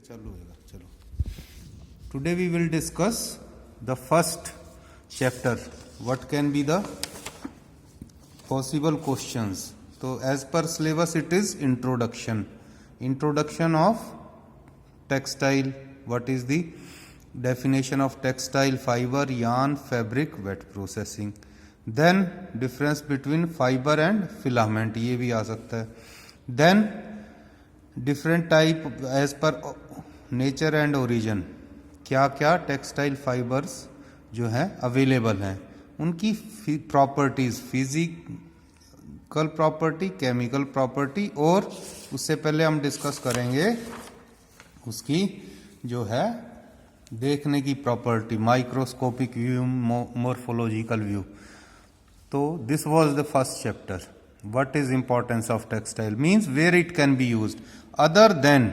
चालू होगा। चलो, today we will discuss the first chapter, what can be the possible questions. तो as per syllabus it is introduction of textile, what is the definition of textile, fiber, yarn, fabric, wet processing, then difference between fiber and filament, ये भी आ सकता है, then different type as per nature and origin, क्या क्या textile fibres जो हैं available हैं, उनकी properties, physical property, chemical property, और उससे पहले हम डिस्कस करेंगे उसकी जो है देखने की property, microscopic view, morphological view. तो this was the first chapter, what is importance of textile, means where it can be used other than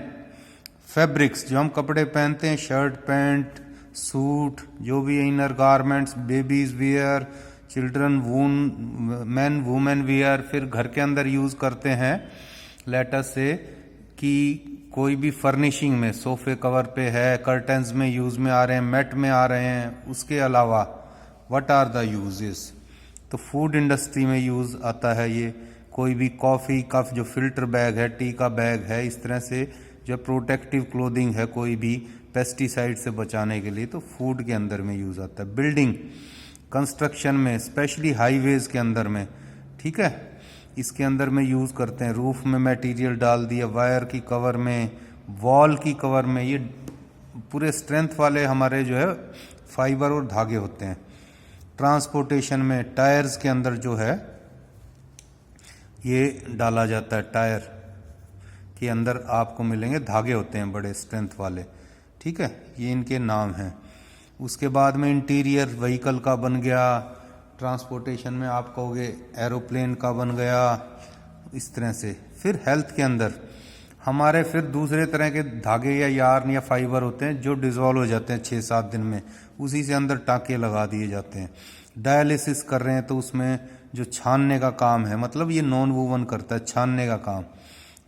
fabrics, जो हम कपड़े पहनते हैं, शर्ट, पैंट, सूट, जो भी inner garments, babies wear, children, man women wear, फिर घर के अंदर यूज करते हैं, लेटर से कि कोई भी फर्निशिंग में, सोफे कवर पे है, कर्टन्स में यूज में आ रहे हैं, मैट में आ रहे हैं, उसके अलावा व्हाट आर द यूजेस। तो फूड इंडस्ट्री में यूज आता है ये, कोई भी कॉफी कप, जो फिल्टर बैग है, टी का बैग है, इस तरह से जो प्रोटेक्टिव क्लोथिंग है, कोई भी पेस्टिसाइड से बचाने के लिए, तो फूड के अंदर में यूज आता है। बिल्डिंग कंस्ट्रक्शन में, स्पेशली हाईवेज के अंदर में, ठीक है, इसके अंदर में यूज करते हैं, रूफ में मटेरियल डाल दिया, वायर की कवर में, वॉल की कवर में, ये पूरे स्ट्रेंथ वाले हमारे जो है फाइबर और धागे होते हैं। ट्रांसपोर्टेशन में, टायर्स के अंदर जो है ये डाला जाता है, टायर के अंदर आपको मिलेंगे धागे होते हैं बड़े स्ट्रेंथ वाले, ठीक है, ये इनके नाम हैं। उसके बाद में इंटीरियर व्हीकल का बन गया, ट्रांसपोर्टेशन में आप कहोगे एरोप्लेन का बन गया, इस तरह से। फिर हेल्थ के अंदर हमारे फिर दूसरे तरह के धागे या यार्न या फाइबर होते हैं जो डिजोल्व हो जाते हैं 6-7 दिन में, उसी से अंदर टाँके लगा दिए जाते हैं। डायलिसिस कर रहे हैं तो उसमें जो छानने का काम है, मतलब ये नॉन वूवन करता है छानने का काम।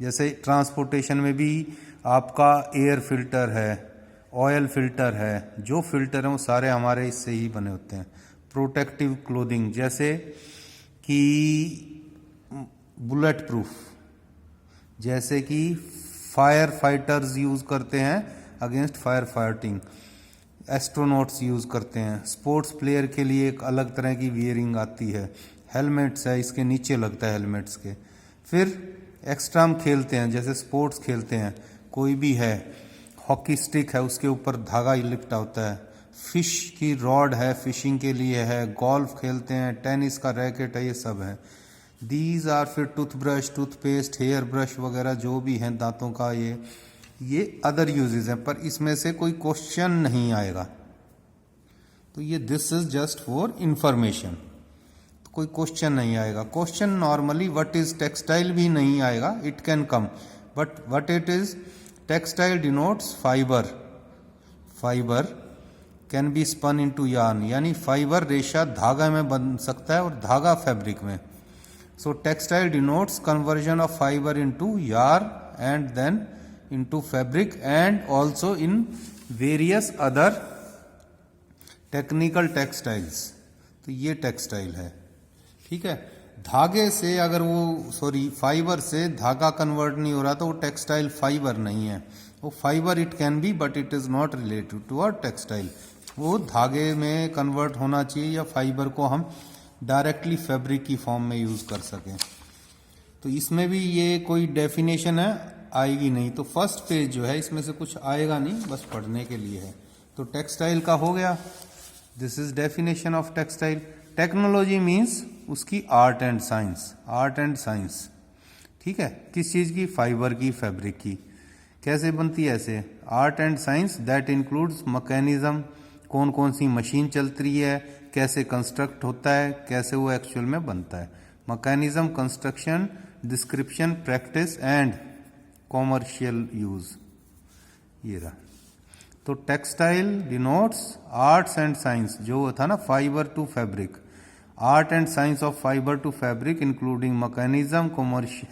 जैसे ट्रांसपोर्टेशन में भी आपका एयर फिल्टर है, ऑयल फिल्टर है, जो फिल्टर हैं वो सारे हमारे इससे ही बने होते हैं। प्रोटेक्टिव क्लोथिंग, जैसे कि बुलेट प्रूफ, जैसे कि फायर फाइटर्स यूज करते हैं against fire fighting, astronauts use करते हैं, स्पोर्ट्स प्लेयर के लिए एक अलग तरह की वियरिंग आती है, हेलमेट्स है, इसके नीचे लगता है हेलमेट्स के। फिर एक्स्ट्रा हम खेलते हैं, जैसे स्पोर्ट्स खेलते हैं, कोई भी है, हॉकी स्टिक है, उसके ऊपर धागा लिपटा होता है, फिश की रॉड है, फिशिंग के लिए है, गोल्फ खेलते हैं, टेनिस का रैकेट है, ये सब है। दीज आर फिर टूथब्रश, टूथपेस्ट, हेयर ब्रश वगैरह जो भी हैं दांतों का, ये अदर यूजेस हैं, पर इसमें से कोई क्वेश्चन नहीं आएगा। तो ये this is just for information, तो कोई क्वेश्चन नहीं आएगा। Question normally what is textile भी नहीं आएगा, it can come, but what it is, textile denotes fibre, fibre can be spun into yarn, यानी फाइबर रेशा धागा में बन सकता है और धागा फैब्रिक में। So textile denotes conversion of fibre into yarn and then into fabric and also in various other technical textiles. तो ये टेक्सटाइल है, ठीक है। धागे से अगर फाइबर से धागा कन्वर्ट नहीं हो रहा तो वो टेक्सटाइल फाइबर नहीं है, वो fibre it can be but it is not related to a textile. वो धागे में कन्वर्ट होना चाहिए या फाइबर को हम डायरेक्टली फैब्रिक की फॉर्म में यूज कर सकें। तो इसमें भी ये कोई डेफिनेशन है आएगी नहीं, तो फर्स्ट पेज जो है इसमें से कुछ आएगा नहीं, बस पढ़ने के लिए है। तो टेक्सटाइल का हो गया, this is definition of textile. Technology means उसकी art and science, art and science, ठीक है, किस चीज की, फाइबर की, फैब्रिक की। कैसे बनती है ऐसे, art and science that includes mechanism, कौन कौन सी मशीन चलती है, कैसे कंस्ट्रक्ट होता है, कैसे वो एक्चुअल में बनता है। Mechanism, construction, description, practice and commercial use, ये रहा। तो textile denotes arts and science, जो था ना fibre to fabric, art and science of fibre to fabric including mechanism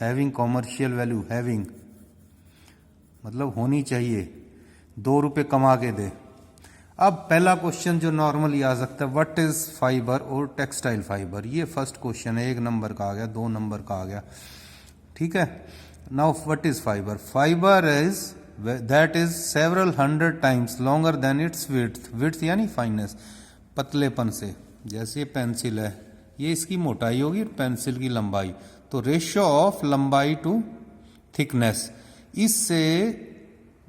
having commercial value, having मतलब होनी चाहिए, ₹2 कमा के दे। अब पहला क्वेश्चन जो नॉर्मली आ सकता है, व्हाट इज फाइबर और टेक्सटाइल फाइबर, ये फर्स्ट क्वेश्चन है, 1 नंबर का आ गया, 2 नंबर का आ गया, ठीक है। Now what is fibre? Fibre is that is several 100 times longer than it's width, width यानी फाइननेस, पतलेपन से। जैसे ये पेंसिल है, ये इसकी मोटाई होगी, पेंसिल की लंबाई, तो रेशियो ऑफ लंबाई टू थिकनेस, इससे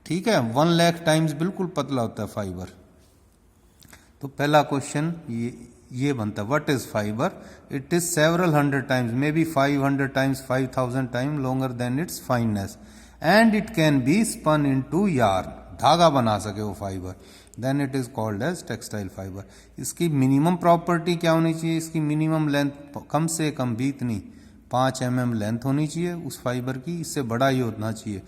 ठीक है 1 लाख टाइम्स बिल्कुल पतला होता है फाइबर। तो पहला क्वेश्चन ये बनता है, what is fibre? It is several 100 times, maybe 500 times, 5000 time longer than its fineness, and it can be spun into yarn, धागा बना सके वो fibre, then it is called as textile fibre. इसकी minimum property क्या होनी चाहिए? इसकी minimum length कम से कम भी इतनी 5 mm लेंथ होनी चाहिए उस फाइबर की, इससे बड़ा ही होना चाहिए।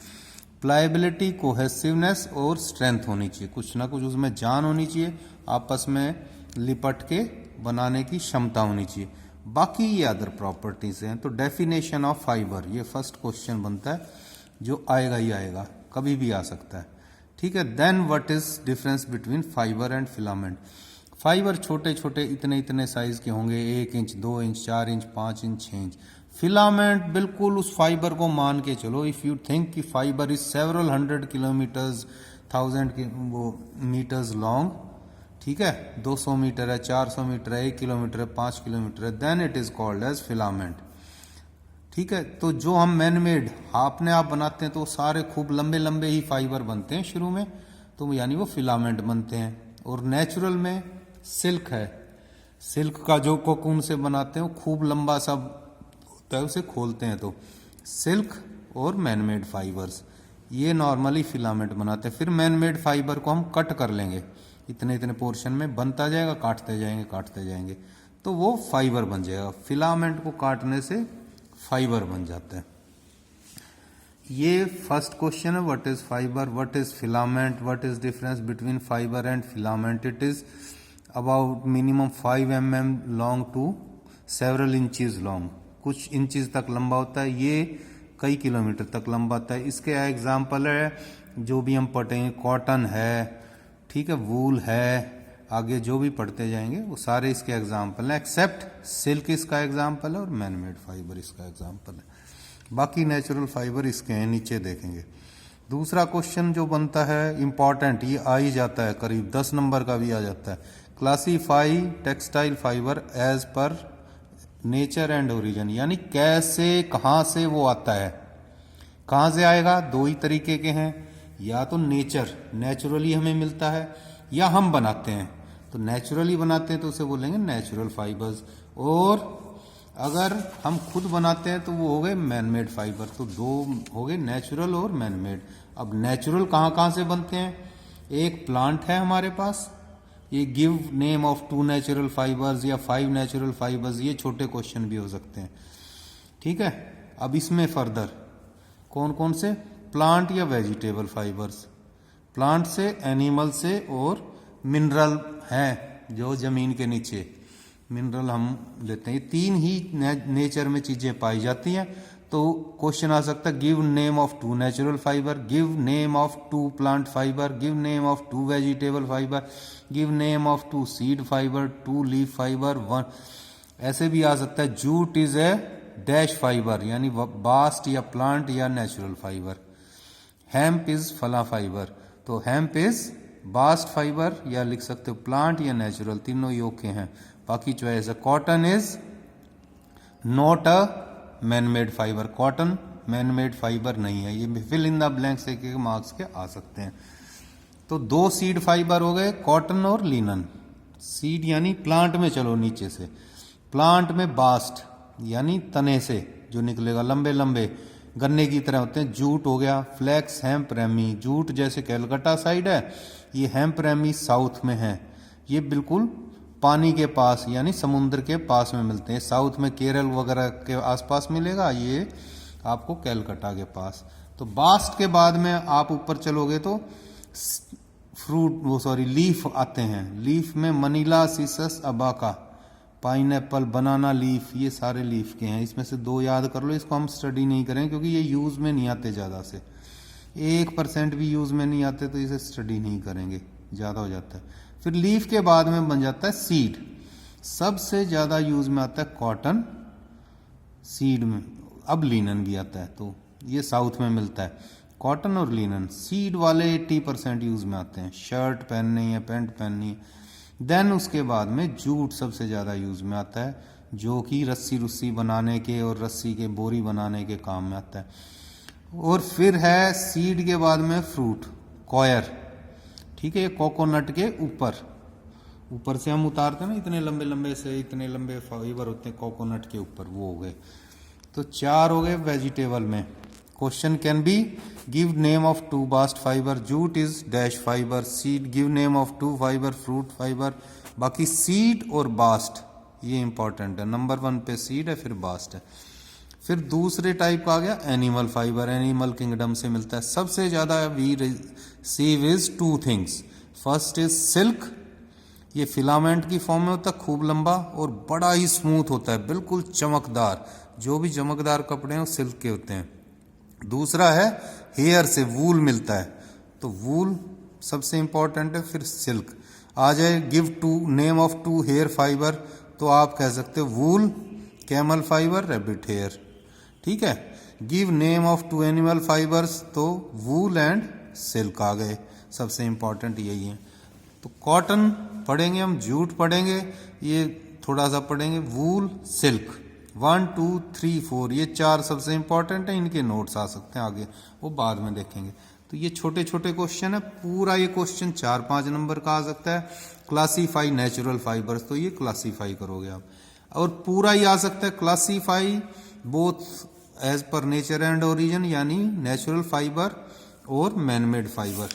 प्लायबिलिटी, कोहेसिवनेस और स्ट्रेंथ होनी चाहिए, कुछ ना कुछ उसमें जान होनी चाहिए, आपस में लिपट के बनाने की क्षमता होनी चाहिए। बाकी ये अदर प्रॉपर्टीज हैं। तो डेफिनेशन ऑफ फाइबर, ये फर्स्ट क्वेश्चन बनता है जो आएगा ही आएगा, कभी भी आ सकता है, ठीक है। Then what is difference between fibre and filament? Fibre छोटे छोटे इतने इतने साइज के होंगे, 1 inch, 2 inch, 4 inch, 5 inch, 6 inch. Filament बिल्कुल उस फाइबर को मान के चलो, इफ यू थिंक कि fibre is several 100 kilometres, 1000 metres long, ठीक है, 200 मीटर है, 400 मीटर है, 1 किलोमीटर है, 5 किलोमीटर है, then it is called as filament, ठीक है। तो जो हम मैन मेड अपने आप बनाते हैं तो सारे खूब लंबे लंबे ही फाइबर बनते हैं शुरू में, तो यानी वो फिलामेंट बनते हैं। और नेचुरल में सिल्क है, सिल्क का जो कोकून से बनाते हैं वो खूब लंबा सा होता है, उसे खोलते हैं तो सिल्क और मैन मेड फाइबर्स, ये नॉर्मली फिलामेंट बनाते हैं। फिर मैन मेड फाइबर को हम कट कर लेंगे, इतने इतने पोर्शन में बनता जाएगा, काटते जाएंगे, तो वो फाइबर बन जाएगा। फिलामेंट को काटने से फाइबर बन जाता है। ये फर्स्ट क्वेश्चन है, what is fibre, what is filament, what is difference between fibre and filament? It is about minimum 5 mm long to several inches long, कुछ इंचेस तक लंबा होता है, ये कई किलोमीटर तक लंबा होता है। इसके एग्जाम्पल है जो भी हम पढ़ेंगे, कॉटन है, ठीक है, वूल है, आगे जो भी पढ़ते जाएंगे वो सारे इसके एग्जाम्पल हैं, एक्सेप्ट सिल्क इसका एग्जाम्पल है और मैन मेड फाइबर इसका एग्जाम्पल है, बाकी नेचुरल फाइबर इसके हैं, नीचे देखेंगे। दूसरा क्वेश्चन जो बनता है इंपॉर्टेंट, ये आ ही जाता है, करीब 10 नंबर का भी आ जाता है। Classify textile fibre as per nature and origin, यानी कैसे, कहाँ से वो आता है, कहाँ से आएगा? 2 ही तरीके के हैं, या तो नेचुरली हमें मिलता है, या हम बनाते हैं। तो नेचुरली बनाते हैं तो उसे बोलेंगे नेचुरल फाइबर्स, और अगर हम खुद बनाते हैं तो वो हो गए मैन मेड फाइबर। तो 2 हो गए, नेचुरल और मैन मेड। अब नेचुरल कहाँ कहाँ से बनते हैं? एक प्लांट है हमारे पास, ये give name of 2 natural fibres या 5 नेचुरल फाइबर्स, ये छोटे क्वेश्चन भी हो सकते हैं, ठीक है। अब इसमें फर्दर कौन कौन से? प्लांट या वेजिटेबल फाइबर्स, प्लांट से, एनिमल से, और मिनरल हैं जो जमीन के नीचे मिनरल हम लेते हैं। ये 3 ही नेचर में चीजें पाई जाती हैं। तो क्वेश्चन आ सकता है, give name of 2 natural fibre, give name of 2 plant fibre, give name of 2 vegetable fibre, give name of 2 seed fibre, 2 leaf fibre, 1। ऐसे भी आ सकता है, jute is a dash fibre, यानी बास्ट या प्लांट या नेचुरल फाइबर। हेम्प इज फला fibre, तो hemp is bast fibre, या लिख सकते हो प्लांट या नेचुरल, तीनों ही ओके हैं, बाकी चॉइस है। Cotton is not a man made fibre, cotton man made fibre नहीं है। ये फिल इन द ब्लैंक्स एक मार्क्स के आ सकते हैं। तो 2 सीड फाइबर हो गए, कॉटन और लिनन। सीड यानी प्लांट में, चलो नीचे से, प्लांट में बास्ट यानी तने से जो निकलेगा, लंबे लंबे गन्ने की तरह होते हैं, जूट हो गया। फ्लैक्स, हेम्प, रेमी, जूट जैसे कैलकाटा साइड है, ये हेम्प रेमी साउथ में है, ये बिल्कुल पानी के पास यानी समुद्र के पास में मिलते हैं। साउथ में केरल वगैरह के आसपास मिलेगा, ये आपको कैलकाटा के पास। तो बास्ट के बाद में आप ऊपर चलोगे तो लीफ आते हैं। लीफ में manila, sisal, abaca, pineapple, banana leaf, ये सारे लीफ के हैं। इसमें से 2 याद कर लो, इसको हम स्टडी नहीं करें क्योंकि ये यूज में नहीं आते ज्यादा से। 1% भी यूज में नहीं आते तो इसे स्टडी नहीं करेंगे, ज्यादा हो जाता है। फिर लीफ के बाद में बन जाता है सीड। सबसे ज्यादा यूज में आता है कॉटन सीड में, अब लिनन भी आता है, तो ये साउथ में मिलता है कॉटन और लिनन। सीड वाले 80% यूज में आते हैं, शर्ट पहननी है, पैंट पहननी है। देन उसके बाद में जूट सबसे ज़्यादा यूज में आता है, जो कि रस्सी रुस्सी बनाने के और रस्सी के बोरी बनाने के काम में आता है। और फिर है सीड के बाद में फ्रूट, कॉयर, ठीक है, कोकोनट के ऊपर से हम उतारते हैं ना, इतने लंबे लंबे से इतने लंबे फाइबर होते हैं कोकोनट के ऊपर, वो हो गए। तो 4 हो गए वेजिटेबल में। Question can be give name of 2 bast fibre, jute is dash fibre, seed give name of 2 fibre, fruit fibre. बाकी सीड और बास्ट ये इंपॉर्टेंट है, नंबर 1 पे सीड है, फिर बास्ट है। फिर दूसरे टाइप का आ गया एनिमल फाइबर, एनिमल किंगडम से मिलता है। सबसे ज्यादा we receive is 2 things, first is silk, ये फिलामेंट की फॉर्म में होता है, खूब लंबा और बड़ा ही स्मूथ होता है, बिल्कुल चमकदार। जो भी चमकदार कपड़े हैं वो सिल्क के होते हैं। दूसरा है हेयर से वूल मिलता है, तो वूल सबसे इंपॉर्टेंट है। फिर सिल्क आ जाए, give 2 name of 2 hair fibre, तो आप कह सकते हो wool, camel fibre, rabbit hair, ठीक है। Give name of 2 animal fibres, तो वूल एंड सिल्क आ गए, सबसे इंपॉर्टेंट यही है। तो कॉटन पढ़ेंगे हम, जूट पढ़ेंगे, ये थोड़ा सा पढ़ेंगे, वूल, सिल्क, 1 2 3 4 ये 4 सबसे इंपॉर्टेंट है। इनके नोट्स आ सकते हैं आगे, वो बाद में देखेंगे। तो ये छोटे छोटे क्वेश्चन है, पूरा ये क्वेश्चन 4-5 नंबर का आ सकता है। क्लासीफाई नेचुरल फाइबर्स, तो ये क्लासीफाई करोगे आप। और पूरा ही आ सकता है classify both as per nature and origin, यानी नेचुरल फाइबर और मैनमेड फाइबर।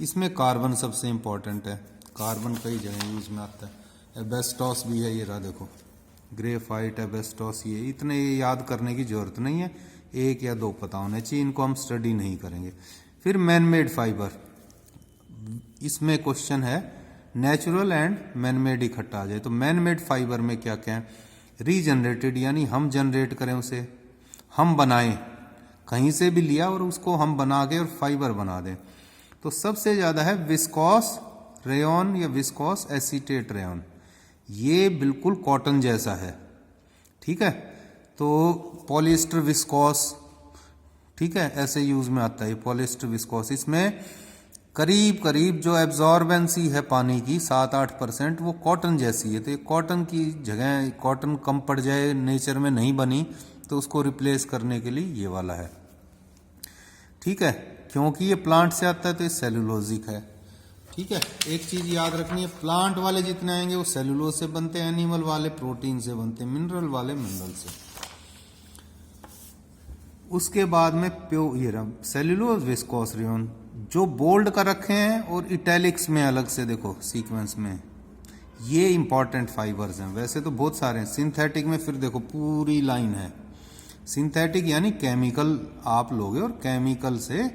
इसमें कार्बन सबसे इंपॉर्टेंट है, कार्बन कई जगह यूज में आता है। एबेस्टॉस भी है, ये रहा देखो, ग्रेफाइट, एबेस्टॉस, ये इतने याद करने की जरूरत नहीं है, 1 या 2 पता होने चाहिए, इनको हम स्टडी नहीं करेंगे। फिर मैनमेड फाइबर, इसमें क्वेश्चन है नेचुरल एंड मैनमेड इकट्ठा आ जाए। तो मैनमेड फाइबर में क्या क्या है, रीजनरेटेड, यानी हम जनरेट करें उसे, हम बनाएं, कहीं से भी लिया और उसको हम बना के और फाइबर बना दें। तो सबसे ज्यादा है विस्कॉस रेयन या विस्कॉस एसीटेट रेयन, ये बिल्कुल कॉटन जैसा है, ठीक है। तो पॉलिएस्टर विस्कॉस, ठीक है, ऐसे यूज में आता है पॉलिएस्टर विस्कॉस। इसमें करीब करीब जो एब्जॉर्बेंसी है पानी की 7-8%, वो कॉटन जैसी है। तो ये कॉटन की जगह, कॉटन कम पड़ जाए, नेचर में नहीं बनी, तो उसको रिप्लेस करने के लिए ये वाला है, ठीक है। क्योंकि ये प्लांट से आता है तो ये सेलुलोजिक है, ठीक है। एक चीज याद रखनी है, प्लांट वाले जितने आएंगे वो सेलुलोज से बनते हैं, एनिमल वाले प्रोटीन से बनते हैं, मिनरल वाले मिनरल से। उसके बाद में ये रहा सेलुलोज, विस्कोस रेयन, जो बोल्ड कर रखे हैं और इटैलिक्स में अलग से देखो सीक्वेंस में, ये इंपॉर्टेंट फाइबर्स हैं। वैसे तो बहुत सारे हैं, सिंथेटिक में फिर देखो पूरी लाइन है। सिंथेटिक यानी केमिकल आप लोगे और केमिकल से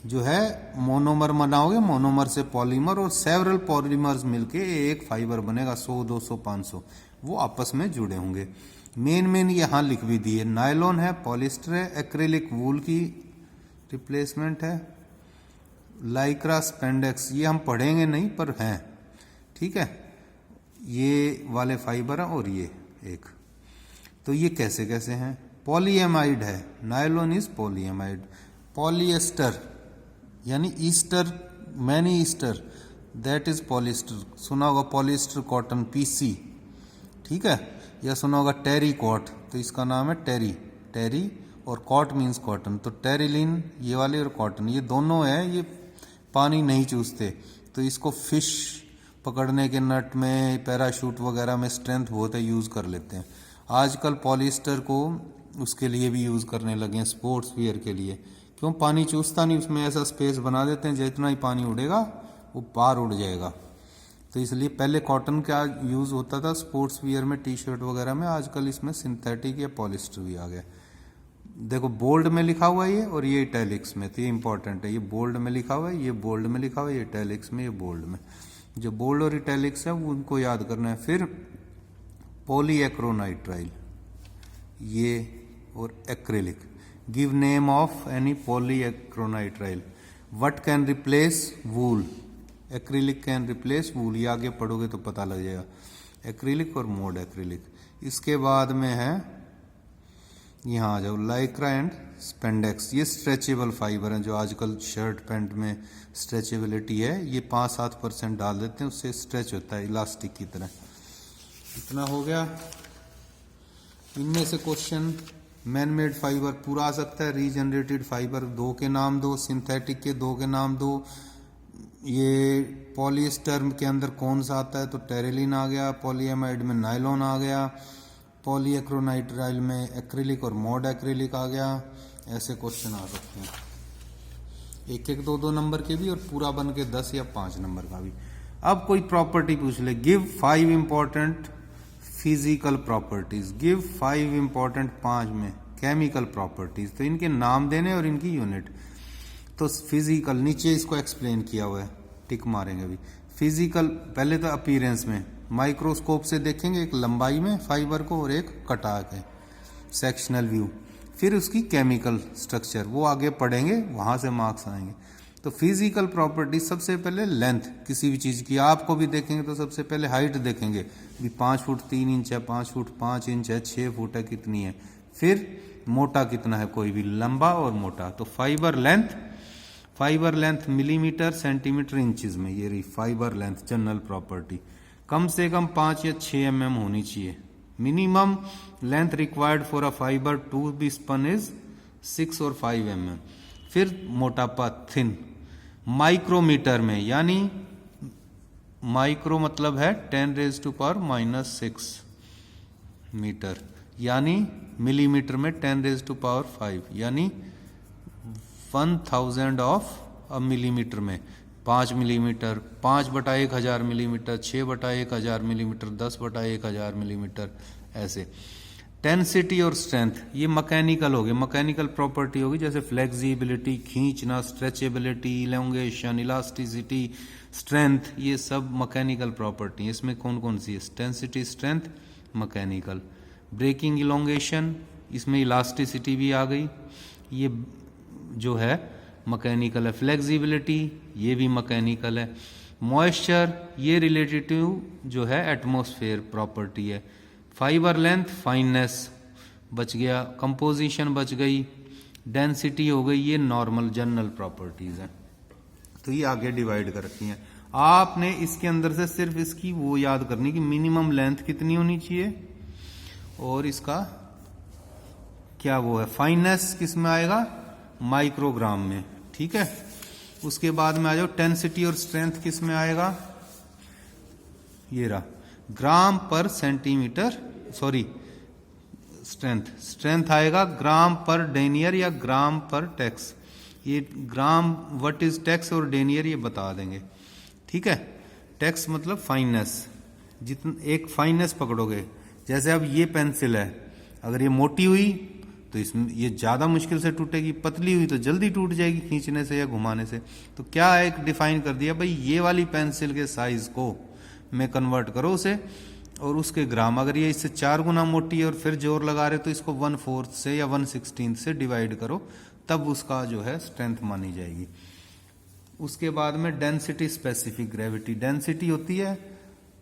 जो है मोनोमर बनाओगे, मोनोमर से पॉलीमर, और सेवरल पॉलीमर्स मिलके एक फाइबर बनेगा, 100 200 500, वो आपस में जुड़े होंगे। मेन यहाँ लिख भी दिए, नायलॉन है, पॉलिस्टर है, एक्रेलिक वूल की रिप्लेसमेंट है, लाइक्रा, स्पेंडेक्स, ये हम पढ़ेंगे नहीं पर हैं, ठीक है, ये वाले फाइबर हैं। और ये एक, तो ये कैसे कैसे हैं, पॉलीएमाइड है, नायलॉन इज पॉलीएमाइड। पॉलिएस्टर यानी Easter, many Easter, that is polyester, सुना होगा पॉलिस्टर कॉटन, पीसी, ठीक है, या सुना होगा टेरी कॉट, तो इसका नाम है टेरी, टेरी, और कॉट मीन्स कॉटन। तो टेरिलिन ये वाले और कॉटन ये दोनों है, ये पानी नहीं चूसते, तो इसको फिश पकड़ने के नट में, पैराशूट वगैरह में स्ट्रेंथ बहुत है, यूज कर लेते हैं। आजकल पॉलिस्टर को उसके लिए भी यूज करने लगे हैं, स्पोर्ट्स वियर के लिए। क्यों, पानी चूसता नहीं, उसमें ऐसा स्पेस बना देते हैं जितना ही पानी उड़ेगा वो पार उड़ जाएगा। तो इसलिए पहले कॉटन का यूज होता था स्पोर्ट्स वियर में, टी शर्ट वगैरह में, आजकल इसमें सिंथेटिक या पॉलिस्टर भी आ गया। देखो बोल्ड में लिखा हुआ है ये, और ये इटैलिक्स में, तो ये इंपॉर्टेंट है, ये बोल्ड में लिखा हुआ है, ये बोल्ड में लिखा हुआ है, ये इटैलिक्स में, ये बोल्ड में। जो बोल्ड और इटैलिक्स है वो उनको याद करना है। फिर पॉलीएक्रोनाइट्राइल ये, और acrylic, give name of any polyacrylonitrile. What can replace wool. Acrylic can replace wool. ये आगे पढ़ोगे तो पता लग जाएगा. एक्रिलिक और मोड एक्रिलिक. इसके बाद में है, यहाँ आ जाओ, लाइक्रा एंड स्पेंडेक्स. ये स्ट्रेचेबल फाइबर है जो आजकल शर्ट पैंट में स्ट्रेचेबिलिटी है. ये 5-7% डाल देते हैं, उससे स्ट्रेच होता है इलास्टिक की तरह. इतना हो गया. इनमें से क्वेश्चन मैन मेड फाइबर पूरा आ सकता है. रीजनरेटेड फाइबर 2 के नाम दो, सिंथेटिक के 2 के नाम दो. ये पॉलिएस्टर के अंदर कौन सा आता है, तो टेरेलिन आ गया. पॉलीएमाइड में नायलॉन आ गया. पॉलीएक्रोनाइट्राइल में एक्रिलिक और मोड एक्रिलिक आ गया. ऐसे क्वेश्चन आ सकते हैं, 1-1, 2-2 नंबर के भी और पूरा बन के 10 या 5 नंबर का भी. अब कोई प्रॉपर्टी पूछ ले, give 5 important physical properties. Give 5 important 5 में केमिकल प्रॉपर्टीज. तो इनके नाम देने और इनकी यूनिट. तो फिजिकल नीचे इसको एक्सप्लेन किया हुआ है, टिक मारेंगे अभी. फिजिकल पहले तो अपीयरेंस में माइक्रोस्कोप से देखेंगे, एक लंबाई में फाइबर को और एक कटा के सेक्शनल व्यू. फिर उसकी केमिकल स्ट्रक्चर वो आगे पढ़ेंगे, वहां से मार्क्स आएंगे. तो फिजिकल प्रॉपर्टी सबसे पहले लेंथ किसी भी चीज की. आपको भी देखेंगे तो सबसे पहले हाइट देखेंगे, भी 5 फुट 3 इंच है, 5 फुट 5 इंच है, 6 फुट है, कितनी है. फिर मोटा कितना है, कोई भी लंबा और मोटा. तो fibre length millimetre centimetre inches में. ये रही फाइबर लेंथ जनरल प्रॉपर्टी. कम से कम 5 या 6 mm होनी चाहिए. Minimum length required for a fibre to be spun is 6 और 5 mm. फिर मोटापा थिन माइक्रोमीटर में, यानी माइक्रो मतलब है 10⁻⁻6 मीटर, यानी मिलीमीटर में 10⁻5, यानी 1000 ऑफ अ मिलीमीटर में 5 मिलीमीटर, 5/1000 मिलीमीटर, 6/1000 मिलीमीटर, 10/1000 मिलीमीटर. ऐसे डेंसिटी और स्ट्रेंथ ये मैकेनिकल हो गए, मैकेनिकल प्रॉपर्टी होगी. जैसे फ्लेक्सिबिलिटी खींचना, स्ट्रेचेबिलिटी, इलोंगेशन, इलास्टिसिटी, स्ट्रेंथ, ये सब मैकेनिकल प्रॉपर्टी है. इसमें कौन कौन सी है, density, strength, mechanical. Breaking, elongation, इसमें इलास्टिसिटी भी आ गई, ये जो है मैकेनिकल है. फ्लेक्सिबिलिटी ये भी मैकेनिकल है. मॉइस्चर ये रिलेटेड टू जो है एटमॉस्फेयर प्रॉपर्टी है. फाइबर लेंथ फाइननेस बच गया, कंपोजिशन बच गई, डेंसिटी हो गई, ये नॉर्मल जनरल प्रॉपर्टीज हैं. तो ये आगे डिवाइड कर रखी हैं. आपने इसके अंदर से सिर्फ इसकी वो याद करनी कि मिनिमम लेंथ कितनी होनी चाहिए और इसका क्या वो है, फाइननेस किस में आएगा, माइक्रोग्राम में. ठीक है. उसके बाद में आ जाओ, डेंसिटी और स्ट्रेंथ किस में आएगा, ये रहा, ग्राम पर सेंटीमीटर, सॉरी स्ट्रेंथ आएगा ग्राम पर डेनियर या ग्राम पर टेक्स. ये ग्राम व्हाट इज टेक्स और डेनियर ये बता देंगे. ठीक है. टेक्स मतलब फाइननेस, जितना एक फाइननेस पकड़ोगे. जैसे अब ये पेंसिल है, अगर ये मोटी हुई तो इसमें ये ज्यादा मुश्किल से टूटेगी, पतली हुई तो जल्दी टूट जाएगी खींचने से या घुमाने से. तो क्या एक डिफाइन कर दिया भाई, ये वाली पेंसिल के साइज को में कन्वर्ट करो उसे और उसके ग्राम. अगर ये इससे 4 गुना मोटी है और फिर जोर लगा रहे तो इसको 1/4 से या 1/16 से डिवाइड करो, तब उसका जो है स्ट्रेंथ मानी जाएगी. उसके बाद में डेंसिटी स्पेसिफिक ग्रेविटी. डेंसिटी होती है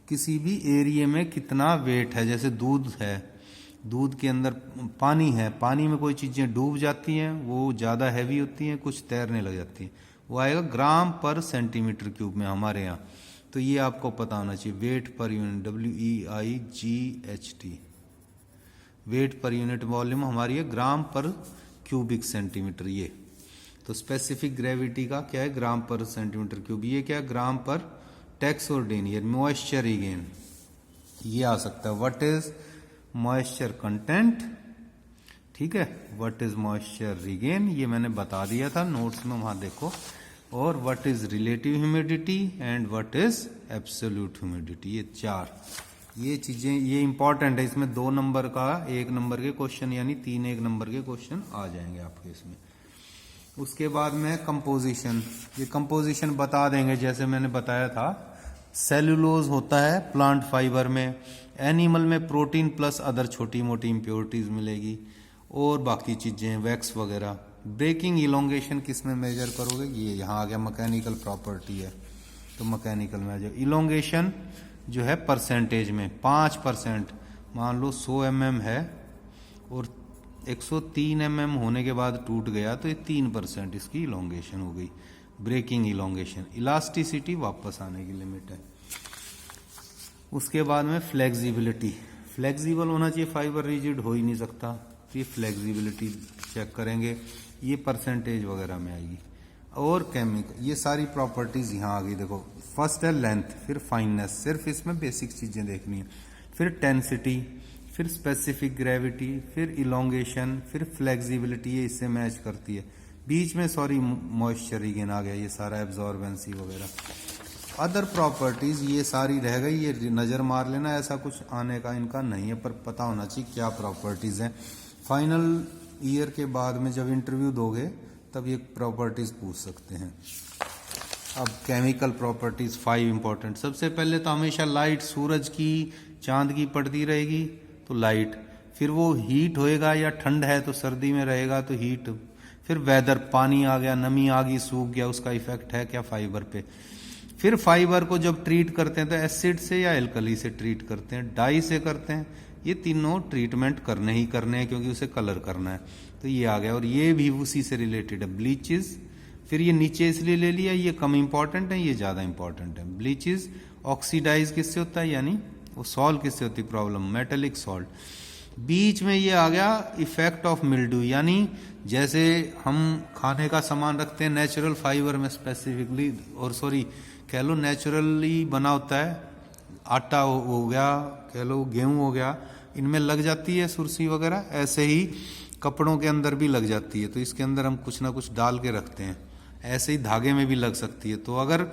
किसी भी एरिया में कितना वेट है. जैसे दूध है, दूध के अंदर पानी है, पानी में कोई चीजें डूब जाती हैं, वो ज्यादा हैवी होती हैं, कुछ तैरने लग जाती हैं, वो आएगा ग्राम पर सेंटीमीटर क्यूब में हमारे यहाँ. तो ये आपको पता होना चाहिए. Weight per unit, WEIGHT, weight per unit volume हमारी है ग्राम पर क्यूबिक सेंटीमीटर. ये तो स्पेसिफिक ग्रेविटी का क्या है, ग्राम पर सेंटीमीटर क्यूब. ये क्या है, ग्राम पर टेक्स और डेनियर. मॉइस्चर रिगेन ये आ सकता है, व्हाट इज मॉइस्चर कंटेंट. ठीक है. व्हाट इज मॉइस्चर रिगेन ये मैंने बता दिया था नोट्स में, वहां देखो. और what is relative humidity and what is absolute humidity. ये 4 ये चीजें ये इंपॉर्टेंट है. इसमें 2 नंबर का 1 नंबर के क्वेश्चन, यानी 3 1 नंबर के क्वेश्चन आ जाएंगे आपके इसमें. उसके बाद में कंपोजिशन. ये कंपोजिशन बता देंगे, जैसे मैंने बताया था. सेलुलोज होता है प्लांट फाइबर में, एनिमल में प्रोटीन प्लस अदर छोटी मोटी इंप्योरिटीज मिलेगी, और बाकी चीज़ें वैक्स वगैरह। ब्रेकिंग इलोंगेशन किस में मेजर करोगे, ये यहाँ आ गया मैकेनिकल प्रॉपर्टी है तो मैकेनिकल में आ जाए। इलोंगेशन जो है परसेंटेज में 5%, मान लो 100 mm है और 103 mm होने के बाद टूट गया तो ये 3% इसकी इलोंगेशन हो गई, ब्रेकिंग इलोंगेशन। इलास्टिसिटी वापस आने की लिमिट है। उसके बाद में फ्लेक्सिबिलिटी, फ्लेक्सिबल होना चाहिए, फाइबर रिजिड हो ही नहीं सकता, तो ये फ्लेक्सिबिलिटी चेक करेंगे, ये परसेंटेज वगैरह में आएगी। और केमिकल, ये सारी प्रॉपर्टीज यहाँ आ गई। देखो फर्स्ट है लेंथ, फिर फाइननेस, सिर्फ इसमें बेसिक चीज़ें देखनी है, फिर टेंसिटी, फिर स्पेसिफिक ग्रेविटी, फिर इलोंगेशन, फिर फ्लेक्सिबिलिटी, ये इससे मैच करती है। बीच में सॉरी मॉइस्चर रिगेन आ गया, ये सारा एब्जॉर्बेंसी वगैरह। अदर प्रॉपर्टीज ये सारी रह गई, ये नज़र मार लेना, ऐसा कुछ आने का इनका नहीं है, पर पता होना चाहिए क्या प्रॉपर्टीज़ हैं। फाइनल ईयर के बाद में जब इंटरव्यू दोगे तब ये प्रॉपर्टीज़ पूछ सकते हैं। अब केमिकल प्रॉपर्टीज़ 5 इंपॉर्टेंट। सबसे पहले तो हमेशा लाइट, सूरज की चांद की पड़ती रहेगी तो लाइट, फिर वो हीट होएगा या ठंड है तो सर्दी में रहेगा तो हीट, फिर वेदर, पानी आ गया, नमी आ गई, सूख गया, उसका इफेक्ट है क्या फाइबर पे। फिर फाइबर को जब ट्रीट करते हैं तो एसिड से या एल्कली से ट्रीट करते हैं, डाई से करते हैं, ये तीनों ट्रीटमेंट करने ही करने हैं क्योंकि उसे कलर करना है, तो ये आ गया। और ये भी उसी से रिलेटेड है, ब्लीचेस। फिर ये नीचे इसलिए ले लिया, ये कम इंपॉर्टेंट है, ये ज़्यादा इंपॉर्टेंट है। ब्लीचेस ऑक्सीडाइज किससे होता है, यानी वो सॉल्ट किससे होती है प्रॉब्लम, मेटेलिक सॉल्ट। बीच में ये आ गया इफेक्ट ऑफ मिल्ड्यू, यानी जैसे हम खाने का सामान रखते हैं नेचुरल फाइबर में स्पेसिफिकली, और सॉरी कह लो नेचुरली बना होता है, आटा हो गया, कह लो गेहूँ हो गया, इनमें लग जाती है सुरसी वगैरह, ऐसे ही कपड़ों के अंदर भी लग जाती है, तो इसके अंदर हम कुछ ना कुछ डाल के रखते हैं, ऐसे ही धागे में भी लग सकती है। तो अगर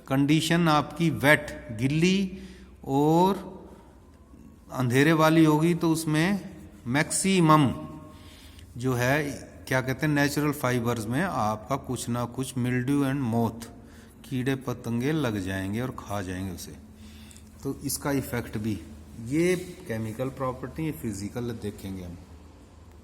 कंडीशन आपकी वेट, गिल्ली और अंधेरे वाली होगी तो उसमें मैक्सिमम जो है क्या कहते हैं नेचुरल फाइबर्स में आपका कुछ ना कुछ मिल्ड्यू एंड मोथ, कीड़े पतंगे लग जाएंगे और खा जाएंगे उसे, तो इसका इफेक्ट भी। ये केमिकल प्रॉपर्टी, ये फिजिकल देखेंगे हम।